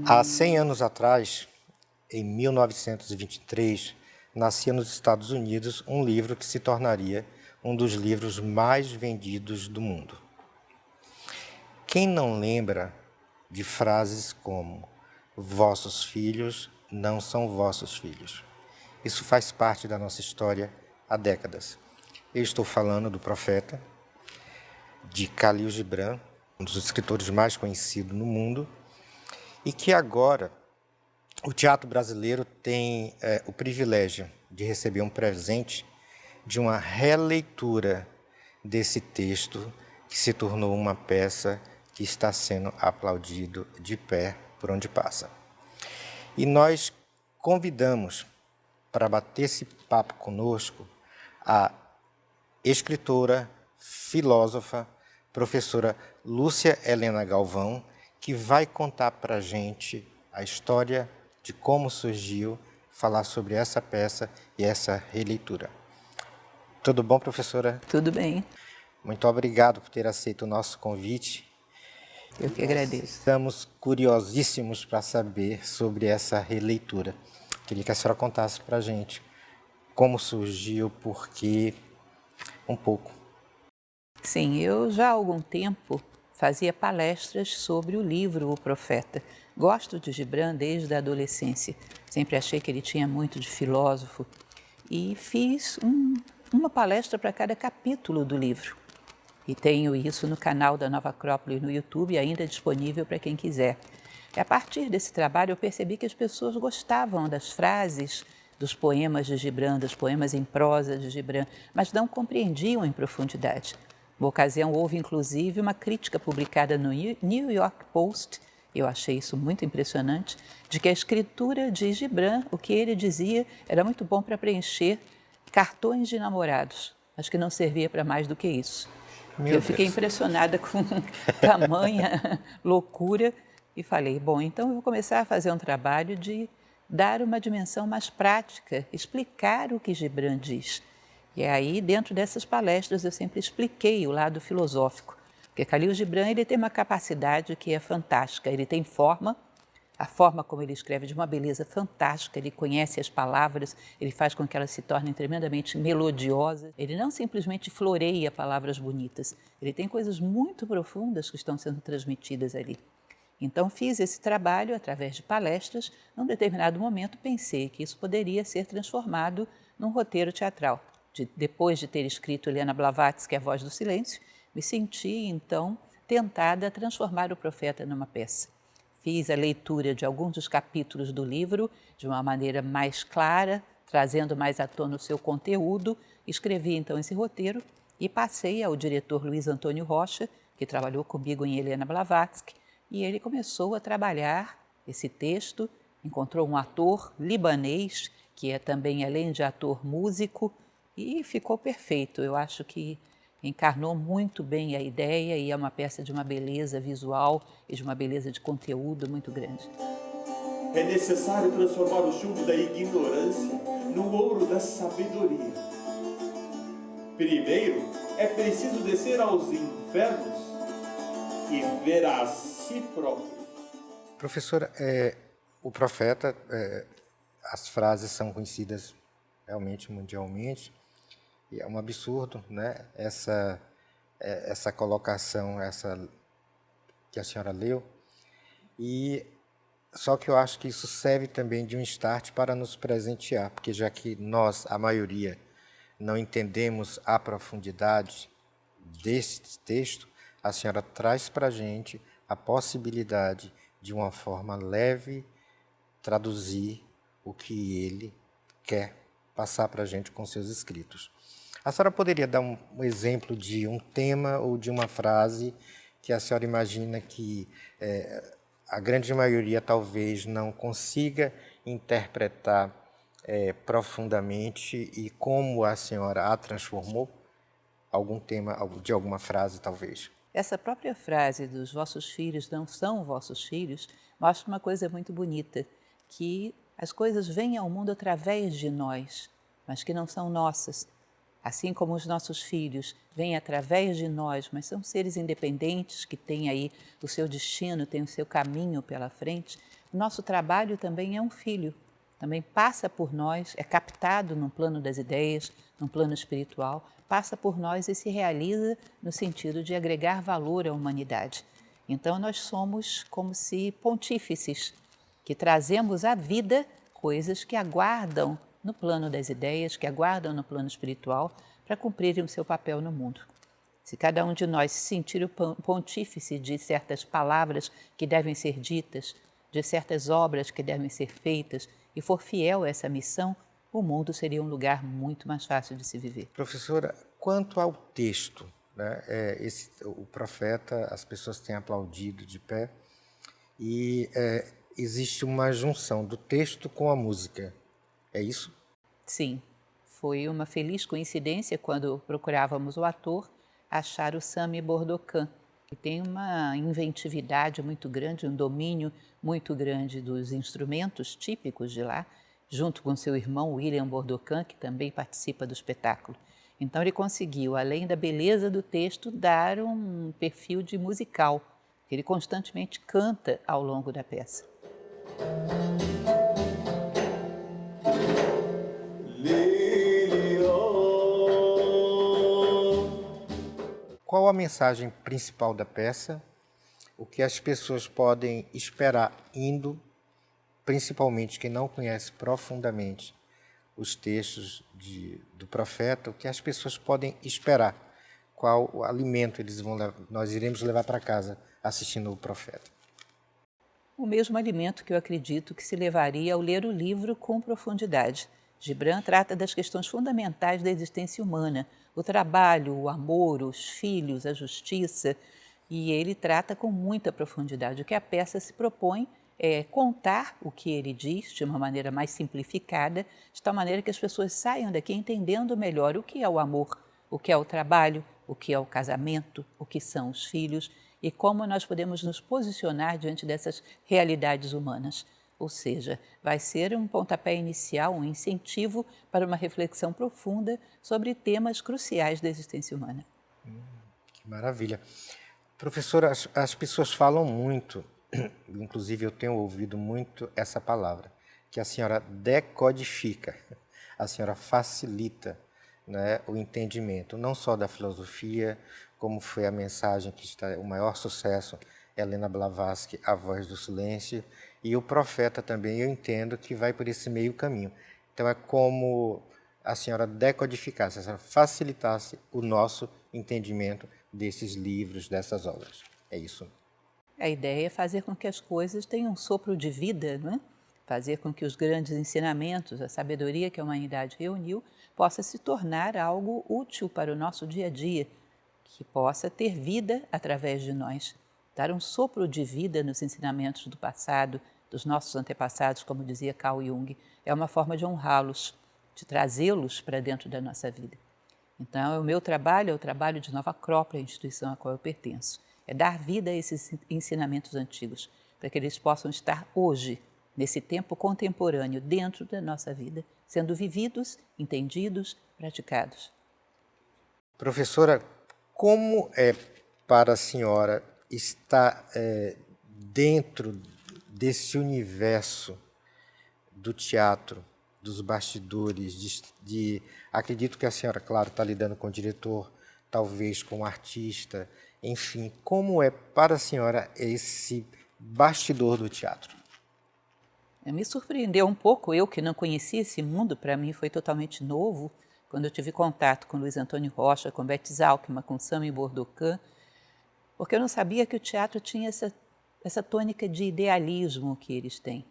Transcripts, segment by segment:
Há 100 anos atrás, em 1923, nascia nos Estados Unidos um livro que se tornaria um dos livros mais vendidos do mundo. Quem não lembra de frases como "vossos filhos não são vossos filhos"? Isso faz parte da nossa história há décadas. Eu estou falando do Profeta, de Khalil Gibran, um dos escritores mais conhecidos no mundo, e que agora o teatro brasileiro tem o privilégio de receber um presente de uma releitura desse texto que se tornou uma peça que está sendo aplaudido de pé por onde passa. E nós convidamos para bater esse papo conosco a escritora, filósofa, professora Lúcia Helena Galvão, que vai contar para a gente a história de como surgiu, falar sobre essa peça e essa releitura. Tudo bom, professora? Tudo bem. Muito obrigado por ter aceito o nosso convite. Eu que agradeço. Estamos curiosíssimos para saber sobre essa releitura. Queria que a senhora contasse para a gente como surgiu, por quê, um pouco. Sim, eu já há algum tempo fazia palestras sobre o livro O Profeta. Gosto de Gibran desde a adolescência. Sempre achei que ele tinha muito de filósofo e fiz uma palestra para cada capítulo do livro. E tenho isso no canal da Nova Acrópole no YouTube, ainda disponível para quem quiser. E a partir desse trabalho eu percebi que as pessoas gostavam das frases, dos poemas de Gibran, dos poemas em prosa de Gibran, mas não compreendiam em profundidade. Na ocasião, houve inclusive uma crítica publicada no New York Post, eu achei isso muito impressionante, de que a escritura de Gibran, o que ele dizia, era muito bom para cartões de namorados, mas que não servia para mais do que isso. Eu fiquei impressionada com tamanha loucura e falei, bom, então eu vou começar a fazer um trabalho de dar uma dimensão mais prática, explicar o que Gibran diz. E aí, dentro dessas palestras, eu sempre expliquei o lado filosófico, porque Khalil Gibran ele tem uma capacidade que é fantástica, ele tem forma, a forma como ele escreve de uma beleza fantástica, ele conhece as palavras, ele faz com que elas se tornem tremendamente melodiosas. Ele não simplesmente floreia palavras bonitas, ele tem coisas muito profundas que estão sendo transmitidas ali. Então fiz esse trabalho através de palestras, num determinado momento pensei que isso poderia ser transformado num roteiro teatral. Depois de ter escrito Helena Blavatsky, A Voz do Silêncio, me senti então tentada a transformar o Profeta numa peça. Fiz a leitura de alguns dos capítulos do livro de uma maneira mais clara, trazendo mais à tona o seu conteúdo. Escrevi então esse roteiro e passei ao diretor Luiz Antônio Rocha, que trabalhou comigo em Helena Blavatsky, e ele começou a trabalhar esse texto, encontrou um ator libanês, que é também, além de ator, músico, e ficou perfeito. Eu acho que encarnou muito bem a ideia e é uma peça de uma beleza visual e de uma beleza de conteúdo muito grande. É necessário transformar o chumbo da ignorância no ouro da sabedoria. Primeiro, é preciso descer aos infernos e ver a si próprio. Professora, o Profeta, as frases são conhecidas realmente mundialmente, e é um absurdo, né? Essa colocação, essa que a senhora leu, e só que eu acho que isso serve também de um start para nos presentear, porque já que nós, a maioria, não entendemos a profundidade desse texto, a senhora traz para a gente a possibilidade de uma forma leve traduzir o que ele quer passar para a gente com seus escritos. A senhora poderia dar um exemplo de um tema ou de uma frase que a senhora imagina que a grande maioria talvez não consiga interpretar profundamente e como a senhora a transformou? Algum tema, de alguma frase, talvez? Essa própria frase dos vossos filhos não são vossos filhos mostra uma coisa muito bonita, que as coisas vêm ao mundo através de nós, mas que não são nossas. Assim como os nossos filhos vêm através de nós, mas são seres independentes que têm aí o seu destino, têm o seu caminho pela frente, o nosso trabalho também é um filho, também passa por nós, é captado no plano das ideias, no plano espiritual, passa por nós e se realiza no sentido de agregar valor à humanidade. Então nós somos como se pontífices, que trazemos à vida coisas que aguardam no plano das ideias, que aguardam no plano espiritual para cumprirem o seu papel no mundo. Se cada um de nós se sentir o pontífice de certas palavras que devem ser ditas, de certas obras que devem ser feitas e for fiel a essa missão, o mundo seria um lugar muito mais fácil de se viver. Professora, quanto ao texto, né, o profeta, as pessoas têm aplaudido de pé e existe uma junção do texto com a música, é isso? Sim, foi uma feliz coincidência quando procurávamos o ator achar o Sami Bordocan, que tem uma inventividade muito grande, um domínio muito grande dos instrumentos típicos de lá, junto com seu irmão William Bordocan, que também participa do espetáculo. Então ele conseguiu, além da beleza do texto, dar um perfil de musical, que ele constantemente canta ao longo da peça. Qual a mensagem principal da peça? O que as pessoas podem esperar indo, principalmente quem não conhece profundamente os textos do profeta, o que as pessoas podem esperar? Qual o alimento nós iremos levar para casa assistindo o profeta? O mesmo alimento que eu acredito que se levaria ao ler o livro com profundidade. Gibran trata das questões fundamentais da existência humana, o trabalho, o amor, os filhos, a justiça, e ele trata com muita profundidade. O que a peça se propõe é contar o que ele diz de uma maneira mais simplificada, de tal maneira que as pessoas saiam daqui entendendo melhor o que é o amor, o que é o trabalho, o que é o casamento, o que são os filhos e como nós podemos nos posicionar diante dessas realidades humanas. Ou seja, vai ser um pontapé inicial, um incentivo para uma reflexão profunda sobre temas cruciais da existência humana. Que maravilha. Professora, as pessoas falam muito, inclusive eu tenho ouvido muito essa palavra, que a senhora decodifica, a senhora facilita, né, o entendimento, não só da filosofia, como foi a mensagem que está o maior sucesso, Helena Blavatsky, A Voz do Silêncio, e o profeta também, eu entendo que vai por esse meio caminho. Então é como a senhora decodificasse, a senhora facilitasse o nosso entendimento desses livros, dessas obras. É isso. A ideia é fazer com que as coisas tenham um sopro de vida, não é? Fazer com que os grandes ensinamentos, a sabedoria que a humanidade reuniu, possa se tornar algo útil para o nosso dia a dia, que possa ter vida através de nós. Dar um sopro de vida nos ensinamentos do passado, dos nossos antepassados, como dizia Carl Jung, é uma forma de honrá-los, de trazê-los para dentro da nossa vida. Então, o meu trabalho é o trabalho de Nova Acrópole, a instituição a qual eu pertenço. É dar vida a esses ensinamentos antigos, para que eles possam estar hoje, nesse tempo contemporâneo, dentro da nossa vida, sendo vividos, entendidos, praticados. Professora, como é para a senhora estar dentro desse universo do teatro, dos bastidores, acredito que a senhora, claro, está lidando com o diretor, talvez com o artista, enfim, como é para a senhora esse bastidor do teatro? Me surpreendeu um pouco, eu que não conhecia esse mundo, para mim foi totalmente novo, quando eu tive contato com Luiz Antônio Rocha, com Beth Zalkman, com Sami Bordocan, porque eu não sabia que o teatro tinha essa tônica de idealismo que eles têm.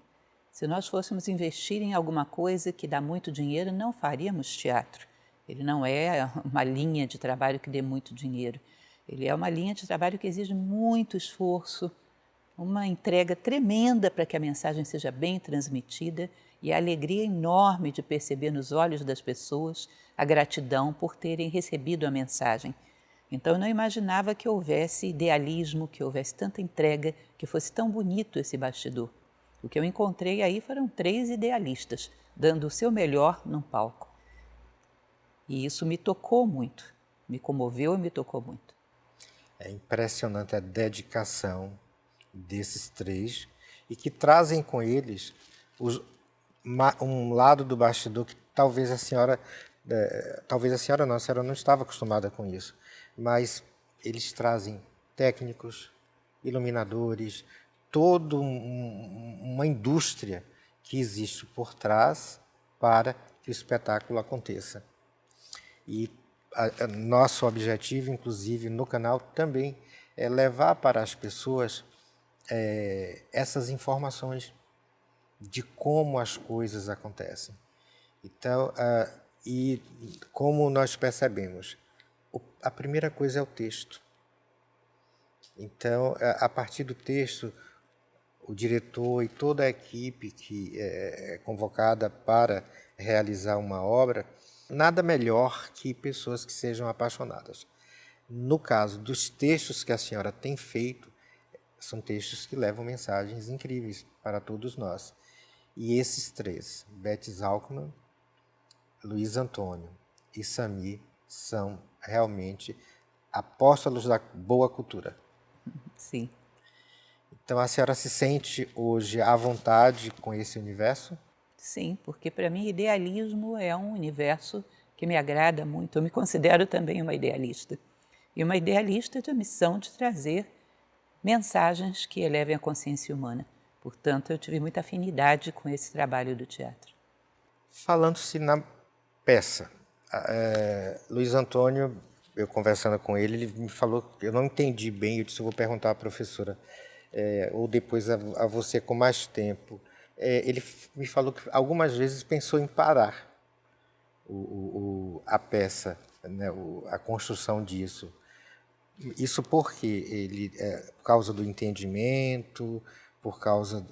Se nós fôssemos investir em alguma coisa que dá muito dinheiro, não faríamos teatro. Ele não é uma linha de trabalho que dê muito dinheiro. Ele é uma linha de trabalho que exige muito esforço, uma entrega tremenda para que a mensagem seja bem transmitida e a alegria enorme de perceber nos olhos das pessoas a gratidão por terem recebido a mensagem. Então eu não imaginava que houvesse idealismo, que houvesse tanta entrega, que fosse tão bonito esse bastidor. O que eu encontrei aí foram 3 idealistas, dando o seu melhor num palco. E isso me tocou muito, me comoveu e me tocou muito. É impressionante a dedicação desses 3 e que trazem com eles um lado do bastidor que talvez a senhora não, a senhora não estava acostumada com isso, mas eles trazem técnicos, iluminadores, toda uma indústria que existe por trás para que o espetáculo aconteça. E nosso objetivo, inclusive, no canal também é levar para as pessoas essas informações de como as coisas acontecem. Então, e como nós percebemos, a primeira coisa é o texto. Então, a partir do texto, o diretor e toda a equipe que é convocada para realizar uma obra, nada melhor que pessoas que sejam apaixonadas. No caso dos textos que a senhora tem feito, são textos que levam mensagens incríveis para todos nós. E esses 3, Beth Zalcman, Luiz Antônio e Samir, são realmente apóstolos da boa cultura. Sim. Então a senhora se sente hoje à vontade com esse universo? Sim, porque para mim idealismo é um universo que me agrada muito. Eu me considero também uma idealista. E uma idealista de missão de trazer mensagens que elevem a consciência humana. Portanto, eu tive muita afinidade com esse trabalho do teatro. Falando-se na peça, Luiz Antônio, eu conversando com ele me falou, eu não entendi bem, eu disse, eu vou perguntar à professora, ou depois a você com mais tempo. Ele me falou que algumas vezes pensou em parar a peça, né, a construção disso. Isso porque ele, por causa do entendimento, por causa...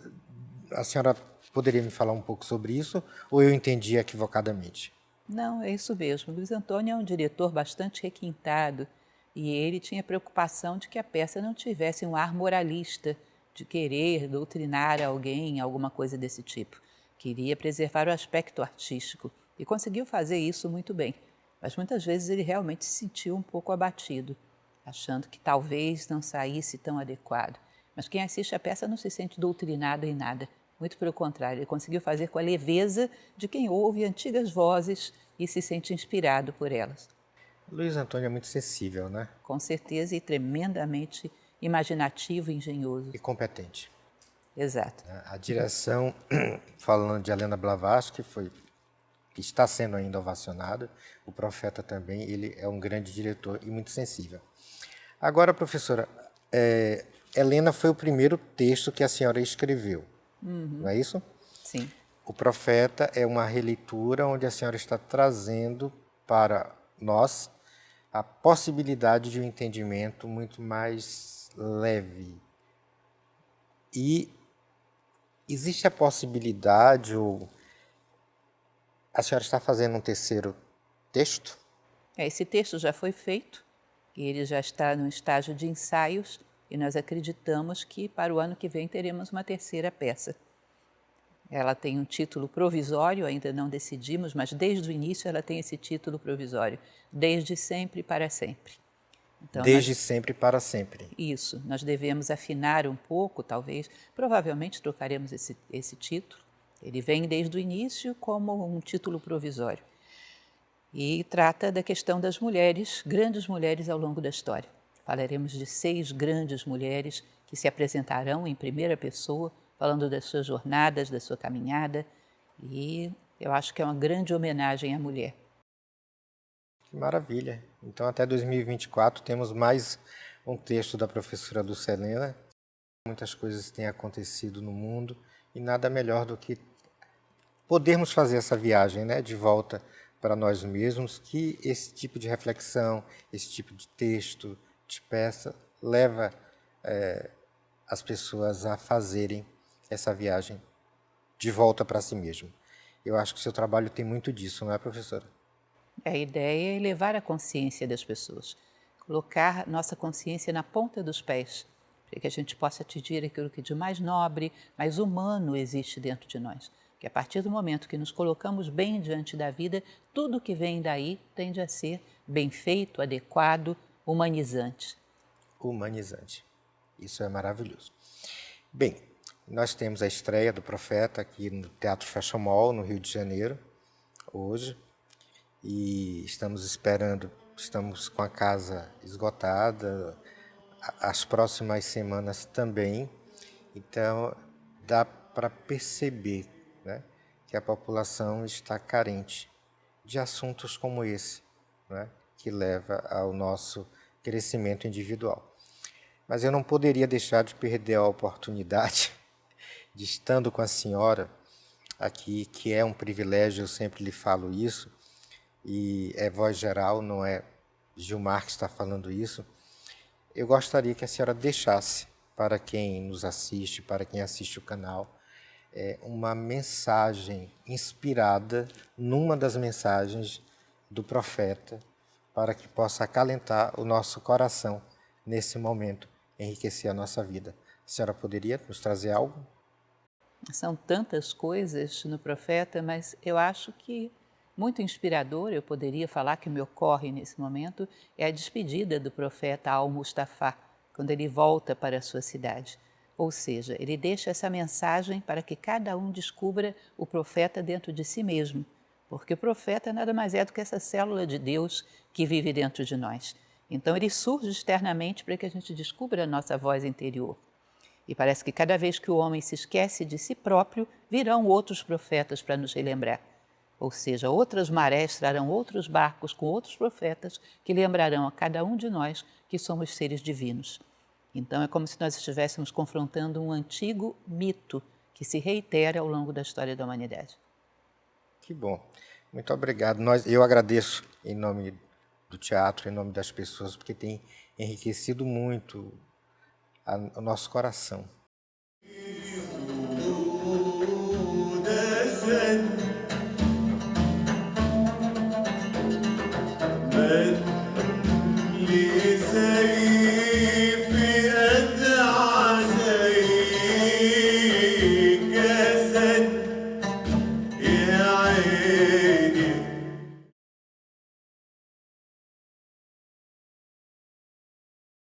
A senhora poderia me falar um pouco sobre isso, ou eu entendi equivocadamente? Não, é isso mesmo. Luiz Antônio é um diretor bastante requintado e ele tinha preocupação de que a peça não tivesse um ar moralista, de querer doutrinar alguém, alguma coisa desse tipo. Queria preservar o aspecto artístico e conseguiu fazer isso muito bem. Mas muitas vezes ele realmente se sentiu um pouco abatido, achando que talvez não saísse tão adequado. Mas quem assiste a peça não se sente doutrinado em nada. Muito pelo contrário, ele conseguiu fazer com a leveza de quem ouve antigas vozes e se sente inspirado por elas. Luiz Antônio é muito sensível, né? Com certeza, e tremendamente imaginativo e engenhoso. E competente. Exato. A direção, falando de Helena Blavatsky, que está sendo ainda ovacionada, o Profeta também, ele é um grande diretor e muito sensível. Agora, professora, Helena foi o primeiro texto que a senhora escreveu, não é isso? Sim. O Profeta é uma releitura onde a senhora está trazendo para nós a possibilidade de um entendimento muito mais leve. E existe a possibilidade, ou a senhora está fazendo um terceiro texto? Esse texto já foi feito, ele já está no estágio de ensaios e nós acreditamos que para o ano que vem teremos uma terceira peça. Ela tem um título provisório, ainda não decidimos, mas desde o início ela tem esse título provisório, Desde Sempre para Sempre. Então, desde sempre para sempre. Isso, nós devemos afinar um pouco, talvez, provavelmente trocaremos esse título. Ele vem desde o início como um título provisório. E trata da questão das mulheres, grandes mulheres ao longo da história. Falaremos de 6 grandes mulheres que se apresentarão em primeira pessoa, falando das suas jornadas, da sua caminhada, e eu acho que é uma grande homenagem à mulher. Que maravilha! Então, até 2024, temos mais um texto da professora Dulcelena. Muitas coisas têm acontecido no mundo e nada melhor do que podermos fazer essa viagem, né, de volta para nós mesmos, que esse tipo de reflexão, esse tipo de texto, de peça, leva as pessoas a fazerem essa viagem de volta para si mesmo. Eu acho que o seu trabalho tem muito disso, não é, professora? A ideia é elevar a consciência das pessoas. colocar nossa consciência na ponta dos pés, para que a gente possa atingir aquilo que de mais nobre, mais humano existe dentro de nós. Que a partir do momento que nos colocamos bem diante da vida, tudo que vem daí tende a ser bem feito, adequado, humanizante. Humanizante. Isso é maravilhoso. Bem, nós temos a estreia do Profeta aqui no Teatro Fashion Mall, no Rio de Janeiro, hoje, e estamos com a casa esgotada, as próximas semanas também, então dá para perceber, né, que a população está carente de assuntos como esse, né, que leva ao nosso crescimento individual. Mas eu não poderia deixar de perder a oportunidade de, estando com a senhora aqui, que é um privilégio, eu sempre lhe falo isso, e é voz geral, não é Gilmar que está falando isso, eu gostaria que a senhora deixasse para quem nos assiste, para quem assiste o canal, uma mensagem inspirada numa das mensagens do profeta, para que possa acalentar o nosso coração nesse momento, enriquecer a nossa vida. A senhora poderia nos trazer algo? São tantas coisas no profeta, mas eu acho que muito inspirador, eu poderia falar que me ocorre nesse momento, é a despedida do profeta Al-Mustafá, quando ele volta para a sua cidade. Ou seja, ele deixa essa mensagem para que cada um descubra o profeta dentro de si mesmo, porque o profeta nada mais é do que essa célula de Deus que vive dentro de nós. Então ele surge externamente para que a gente descubra a nossa voz interior. E parece que cada vez que o homem se esquece de si próprio, virão outros profetas para nos relembrar. Ou seja, outras marés trarão outros barcos com outros profetas que lembrarão a cada um de nós que somos seres divinos. Então é como se nós estivéssemos confrontando um antigo mito que se reitera ao longo da história da humanidade. Que bom. Muito obrigado. Eu agradeço em nome do teatro, em nome das pessoas, porque tem enriquecido muito o nosso coração.